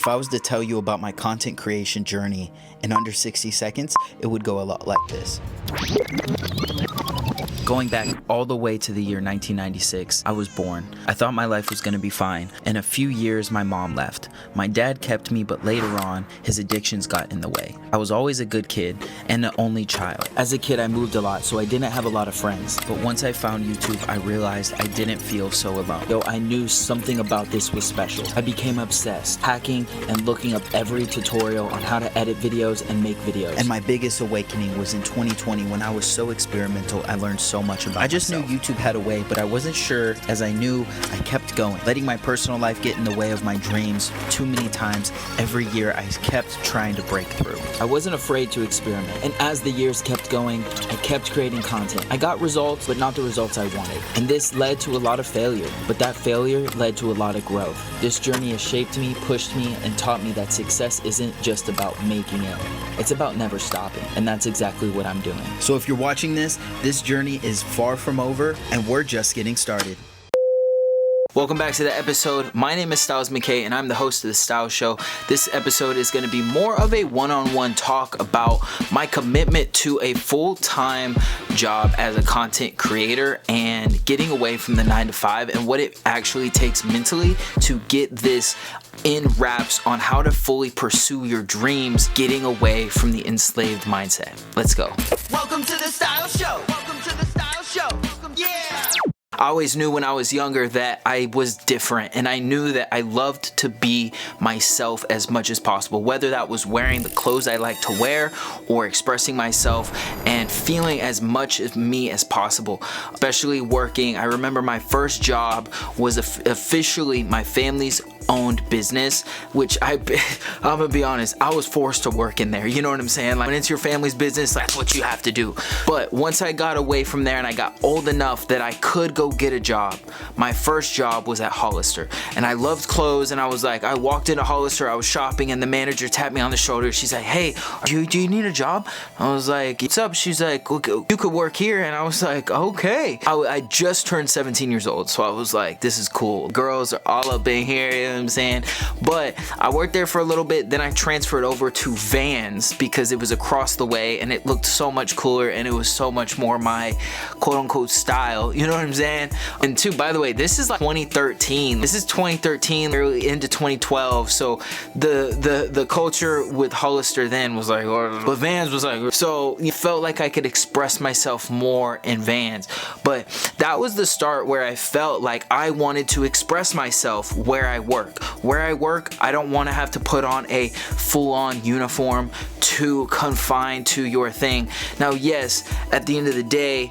If I was to tell you about my content creation journey in under 60 seconds, it would go a lot like this. Going back all the way to the year 1996, I was born. I thought my life was going to be fine. In a few years, my mom left. My dad kept me, but later on, his addictions got in the way. I was always a good kid and the only child. As a kid, I moved a lot, so I didn't have a lot of friends. But once I found YouTube, I realized I didn't feel so alone. Though I knew something about this was special. I became obsessed, hacking and looking up every tutorial on how to edit videos and make videos. And my biggest awakening was in 2020 when I was so experimental, I learned so much about myself. I just knew YouTube had a way, but I wasn't sure. As I knew, I kept going, letting my personal life get in the way of my dreams. Too many times every year I kept trying to break through. I wasn't afraid to experiment, and as the years kept going, I kept creating content. I got results, but not the results I wanted, and this led to a lot of failure, but that failure led to a lot of growth. This journey has shaped me, pushed me, and taught me that success isn't just about making it. It's about never stopping, and that's exactly what I'm doing. So if you're watching this journey is far from over, and we're just getting started. Welcome back to the episode. My name is McKay, and I'm the host of The Style Show. This episode is going to be more of a one-on-one talk about my commitment to a full-time job as a content creator and getting away from the 9-to-5 and what it actually takes mentally to get this in wraps on how to fully pursue your dreams, getting away from the enslaved mindset. Let's go. Welcome to The Style Show. Welcome to The Style Show. Yeah. I always knew when I was younger that I was different, and I knew that I loved to be myself as much as possible, whether that was wearing the clothes I like to wear or expressing myself and feeling as much of me as possible, especially working. I remember my first job was officially my family's owned business, which I'm gonna be honest, I was forced to work in there. You know what I'm saying? Like, when it's your family's business, that's what you have to do. But once I got away from there and I got old enough that I could go get a job, my first job was at Hollister, and I loved clothes. And I was like, I walked into Hollister, I was shopping, and the manager tapped me on the shoulder. She's like, "Hey, do you need a job?" I was like, "What's up?" She's like, "Okay, you could work here." And I was like, "Okay." I just turned 17 years old, so I was like, this is cool. Girls are all up in here, you know what I'm saying? But I worked there for a little bit, then I transferred over to Vans because it was across the way and it looked so much cooler and it was so much more my quote-unquote style, you know what I'm saying? And two, by the way, this is like 2013. This is 2013, early into 2012. So the culture with Hollister then was like, but Vans was like, so it felt like I could express myself more in Vans. But that was the start where I felt like I wanted to express myself where I work. Where I work, I don't want to have to put on a full-on uniform to confine to your thing. Now, yes, at the end of the day,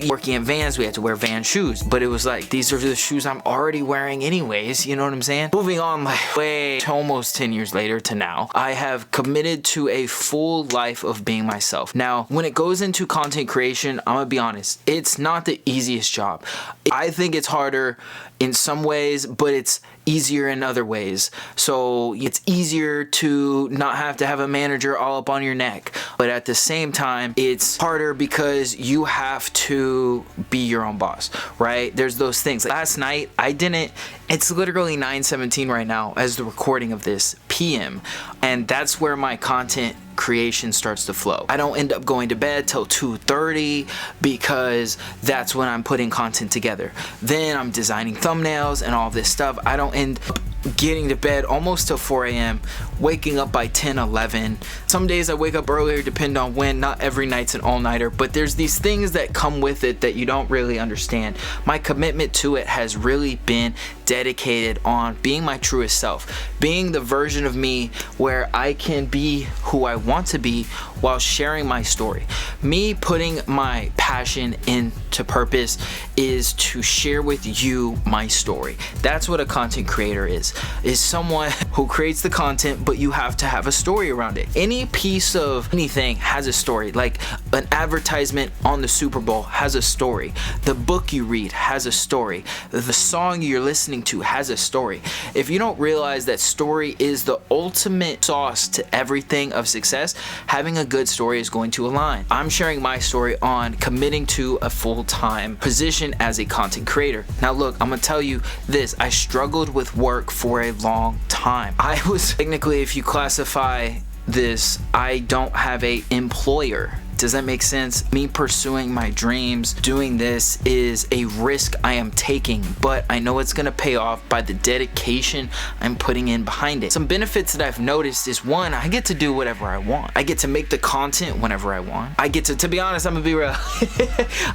working in Vans, we had to wear Vans shoes, but it was like, these are the shoes I'm already wearing anyways, you know what I'm saying? Moving on, like, way almost 10 years later to now, I have committed to a full life of being myself. Now, when it goes into content creation, I'm gonna be honest, it's not the easiest job. I think it's harder in some ways, but it's easier in other ways. So it's easier to not have to have a manager all up on your neck, but at the same time, it's harder because you have to be your own boss, right? There's those things. Last night, it's literally 9:17 right now as the recording of this PM, and that's where my content creation starts to flow. I don't end up going to bed till 2:30 because that's when I'm putting content together. Then I'm designing thumbnails and all this stuff. I don't end up getting to bed almost till 4 a.m., waking up by 10, 11. Some days I wake up earlier, depend on when. Not every night's an all-nighter, but there's these things that come with it that you don't really understand. My commitment to it has really been dedicated on being my truest self, being the version of me where I can be who I want to be while sharing my story. Me putting my passion into purpose is to share with you my story. That's what a content creator is someone who creates the content, but you have to have a story around it. Any piece of anything has a story. Like an advertisement on the Super Bowl has a story. The book you read has a story. The song you're listening to has a story. If you don't realize that story is the ultimate sauce to everything of success, having a good story is going to align. I'm sharing my story on committing to a full-time position as a content creator. Now look, I'm gonna tell you this, I struggled with work for a long time. I was technically, if you classify this, I don't have a employer. Does that make sense? Me pursuing my dreams, doing this is a risk I am taking, but I know it's gonna pay off by the dedication I'm putting in behind it. Some benefits that I've noticed is, one, I get to do whatever I want. I get to make the content whenever I want. I get to be honest, I'm gonna be real.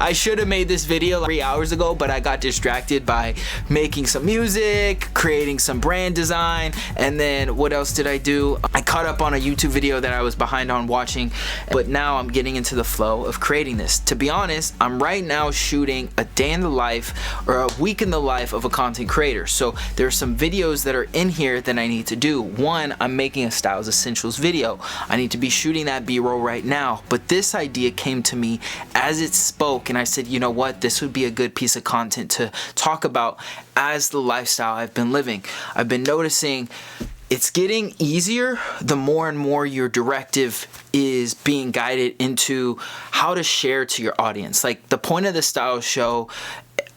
I should have made this video like 3 hours ago, but I got distracted by making some music, creating some brand design, and then what else did I do? I caught up on a YouTube video that I was behind on watching, but now I'm getting into the flow of creating this. To be honest, I'm right now shooting a day in the life or a week in the life of a content creator. So there's some videos that are in here that I need to do. One, I'm making a Styles Essentials video. I need to be shooting that B-roll right now, but this idea came to me as it spoke, and I said, you know what, this would be a good piece of content to talk about as the lifestyle I've been living. I've been noticing it's getting easier the more and more your directive is being guided into how to share to your audience. Like the point of the Style Show,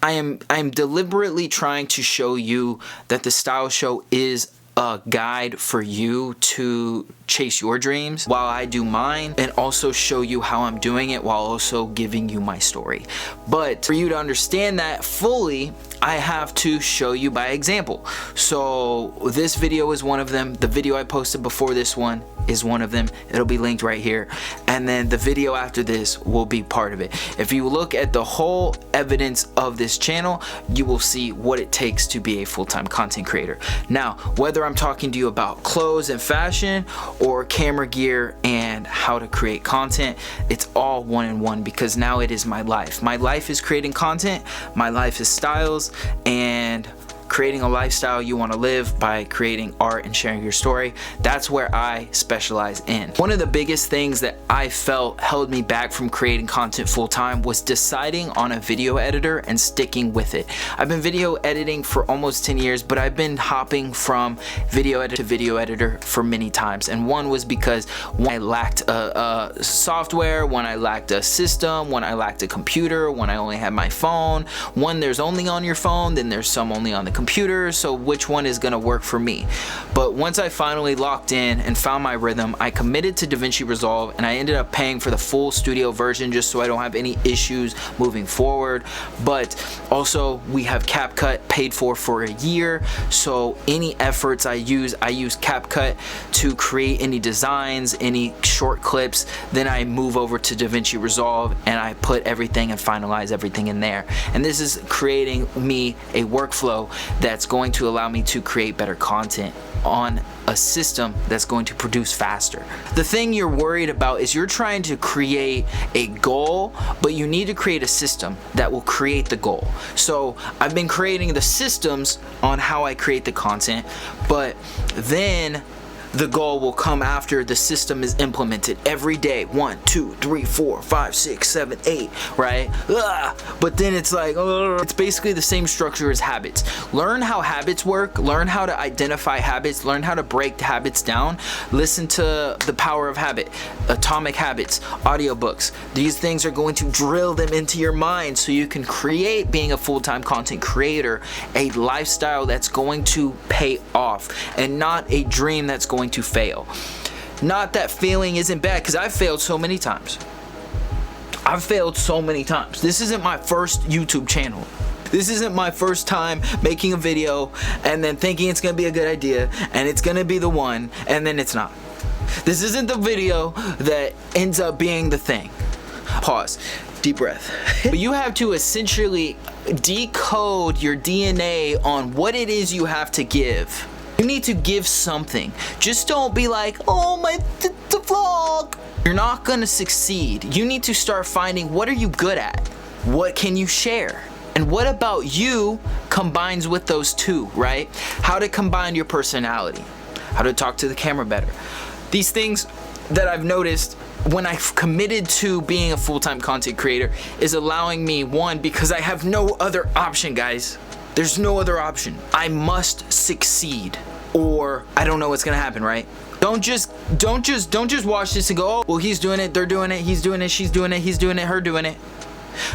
I'm deliberately trying to show you that the Style Show is a guide for you to chase your dreams while I do mine, and also show you how I'm doing it while also giving you my story. But for you to understand that fully, I have to show you by example. So this video is one of them. The video I posted before this one is one of them. It'll be linked right here. And then the video after this will be part of it. If you look at the whole evidence of this channel, you will see what it takes to be a full-time content creator. Now, whether I'm talking to you about clothes and fashion or camera gear and how to create content, it's all one in one, because now it is my life. My life is creating content. My life is styles and creating a lifestyle you want to live by creating art and sharing your story. That's where I specialize in. One of the biggest things that I felt held me back from creating content full-time was deciding on a video editor and sticking with it. I've been video editing for almost 10 years, but I've been hopping from video editor to video editor for many times. And one was because when I lacked a software, when I lacked a system, when I lacked a computer, when I only had my phone. One, there's only on your phone, then there's some only on the computer, so which one is gonna work for me? But once I finally locked in and found my rhythm, I committed to DaVinci Resolve, and I ended up paying for the full studio version just so I don't have any issues moving forward. But also we have CapCut paid for a year, so any efforts I use CapCut to create any designs, any short clips, then I move over to DaVinci Resolve and I put everything and finalize everything in there. And this is creating me a workflow that's going to allow me to create better content on a system that's going to produce faster. The thing you're worried about is you're trying to create a goal, but you need to create a system that will create the goal. So I've been creating the systems on how I create the content, but then the goal will come after the system is implemented every day. 1, 2, 3, 4, 5, 6, 7, 8, right? But then it's like, it's basically the same structure as habits. Learn how habits work, learn how to identify habits, learn how to break habits down. Listen to The Power of Habit, Atomic Habits, audiobooks. These things are going to drill them into your mind so you can create, being a full-time content creator, a lifestyle that's going to pay off and not a dream that's going to fail. Not that failing isn't bad, because I've failed so many times. I've failed so many times. This isn't my first YouTube channel. This isn't my first time making a video and then thinking it's gonna be a good idea and it's gonna be the one, and then it's not. This isn't the video that ends up being the thing. Pause. Deep breath. But you have to essentially decode your DNA on what it is you have to give. You need to give something. Just don't be like, oh my, the vlog. You're not gonna succeed. You need to start finding, what are you good at? What can you share? And what about you combines with those two, right? How to combine your personality, how to talk to the camera better. These things that I've noticed when I've committed to being a full-time content creator is allowing me, one, because I have no other option, guys. There's no other option. I must succeed, or I don't know what's gonna happen, right? Don't just watch this and go, oh, well, he's doing it, they're doing it, he's doing it, she's doing it, he's doing it, her doing it.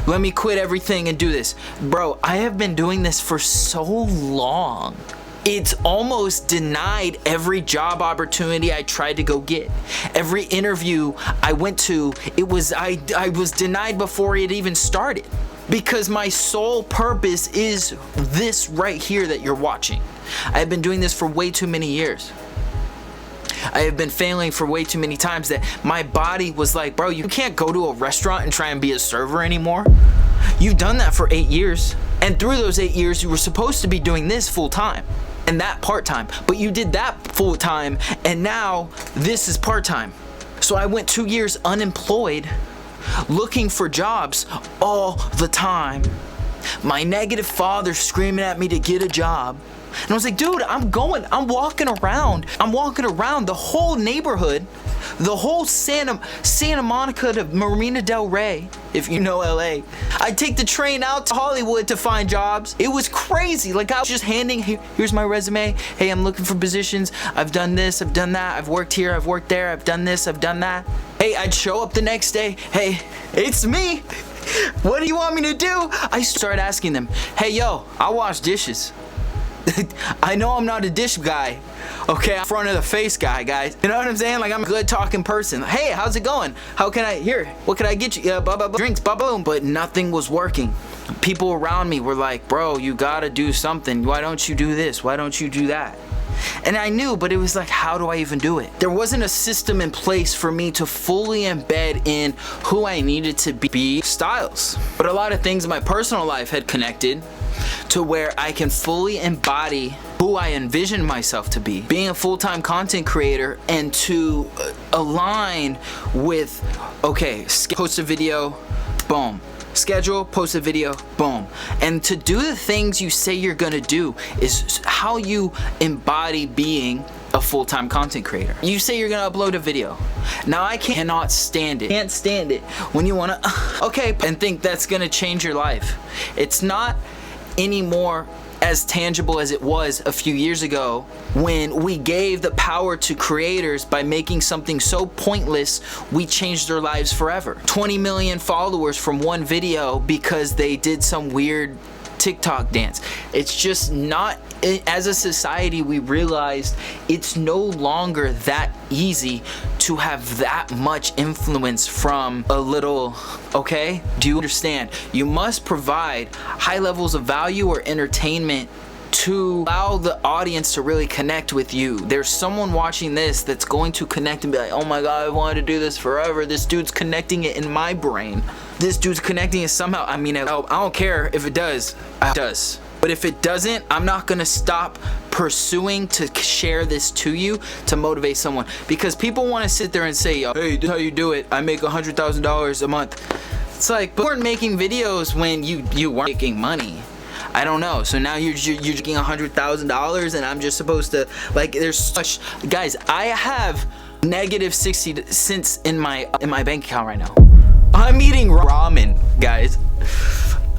Let me quit everything and do this. Bro, I have been doing this for so long. It's almost denied every job opportunity I tried to go get. Every interview I went to, I was denied before it even started. Because my sole purpose is this right here that you're watching. I have been doing this for way too many years. I have been failing for way too many times that my body was like, bro, you can't go to a restaurant and try and be a server anymore. You've done that for 8 years. And through those 8 years, you were supposed to be doing this full time and that part time. But you did that full time and now this is part time. So I went 2 years unemployed, looking for jobs all the time. My negative father screaming at me to get a job. And I was like, dude, I'm walking around the whole neighborhood, the whole Santa Monica to Marina Del Rey, if you know LA. I'd take the train out to Hollywood to find jobs. It was crazy. Like I was just handing, here's my resume. Hey, I'm looking for positions. I've done this, I've done that. I've worked here, I've worked there. I've done this, I've done that. Hey, I'd show up the next day. Hey, it's me. What do you want me to do? I started asking them, hey, yo, I wash dishes. I know I'm not a dish guy, okay, I'm front of the face guy, guys. You know what I'm saying? Like I'm a good talking person. Hey, how's it going? How can I, what can I get you? Blah, blah, blah, drinks, blah, blah, boom. But nothing was working. People around me were like, bro, you gotta do something. Why don't you do this? Why don't you do that? And I knew, but it was like, how do I even do it? There wasn't a system in place for me to fully embed in who I needed to be styles. But a lot of things in my personal life had connected to where I can fully embody who I envision myself to be. Being a full-time content creator and to align with, okay, post a video, boom. Schedule, post a video, boom. And to do the things you say you're gonna do is how you embody being a full-time content creator. You say you're gonna upload a video. Now I cannot stand it. Can't stand it when you wanna, okay, and think that's gonna change your life. It's not anymore as tangible as it was a few years ago when we gave the power to creators by making something so pointless we changed their lives forever. 20 million followers from one video because they did some weird TikTok dance. It's just not, as a society we realized it's no longer that easy to have that much influence from a little, okay? Do you understand? You must provide high levels of value or entertainment to allow the audience to really connect with you. There's someone watching this that's going to connect and be like, oh my God, I wanted to do this forever. This dude's connecting it in my brain. This dude's connecting it somehow. I mean, I don't care if it does. It does. But if it doesn't, I'm not gonna stop pursuing to share this to you to motivate someone. Because people wanna sit there and say, yo, hey, this is how you do it. I make $100,000 a month. It's like, but you weren't making videos when you weren't making money. I don't know. So now you're making $100,000 and I'm just supposed to, like, there's such, guys, I have negative 60 cents in my bank account right now. I'm eating ramen, guys.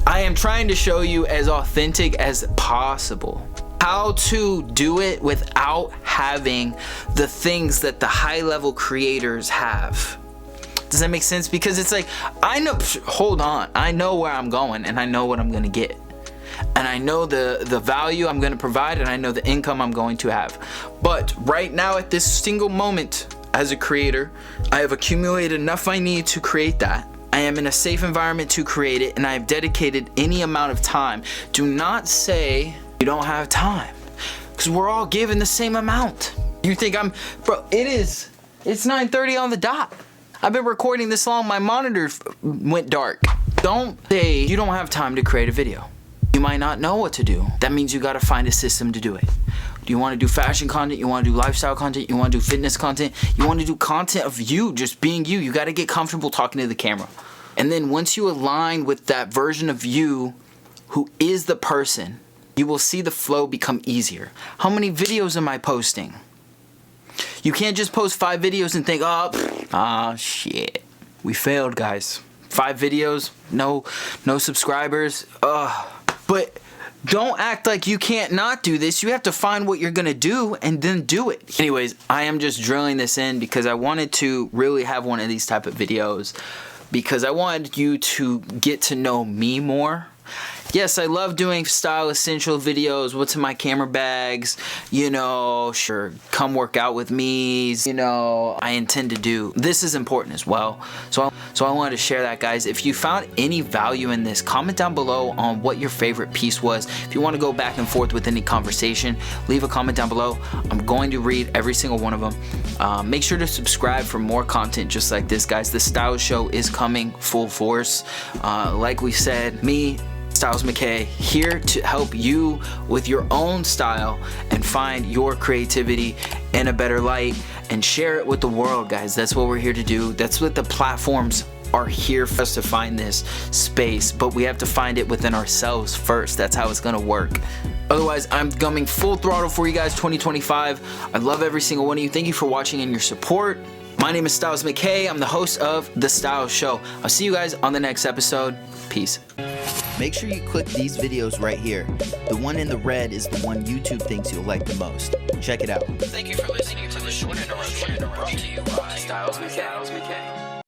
I am trying to show you as authentic as possible how to do it without having the things that the high level creators have. Does that make sense? Because it's like, I know, hold on, I know where I'm going and I know what I'm gonna get. And I know the value I'm gonna provide and I know the income I'm going to have. But right now at this single moment as a creator, I have accumulated enough I need to create that. I am in a safe environment to create it and I have dedicated any amount of time. Do not say you don't have time because we're all given the same amount. You think bro, it's 9:30 on the dot. I've been recording this long, my monitor went dark. Don't say you don't have time to create a video. You might not know what to do. That means you gotta find a system to do it. Do you wanna do fashion content? You wanna do lifestyle content? You wanna do fitness content? You wanna do content of you, just being you. You gotta get comfortable talking to the camera. And then once you align with that version of you who is the person, you will see the flow become easier. How many videos am I posting? You can't just post 5 videos and think, oh shit, we failed, guys. 5 videos, no subscribers, But don't act like you can't not do this. You have to find what you're gonna do and then do it. Anyways, I am just drilling this in because I wanted to really have one of these type of videos because I wanted you to get to know me more Yes, I love doing style essential videos. What's in my camera bags? Sure, come work out with me. I intend to do. This is important as well. So I wanted to share that, guys. If you found any value in this, comment down below on what your favorite piece was. If you want to go back and forth with any conversation, leave a comment down below. I'm going to read every single one of them. Make sure to subscribe for more content just like this, guys. The Style Show is coming full force. Like we said, me, Styles McKay, here to help you with your own style and find your creativity in a better light and share it with the world, guys. That's what we're here to do. That's what the platforms are here for us to find, this space, but we have to find it within ourselves first. That's how it's gonna work. Otherwise, I'm coming full throttle for you guys 2025. I love every single one of you. Thank you for watching and your support. My name is Styles McKay. I'm the host of The Style Show. I'll see you guys on the next episode. Peace. Make sure you click these videos right here. The one in the red is the one YouTube thinks you'll like the most. Check it out. Thank you for listening to this short interruption brought to you by Styles McKay.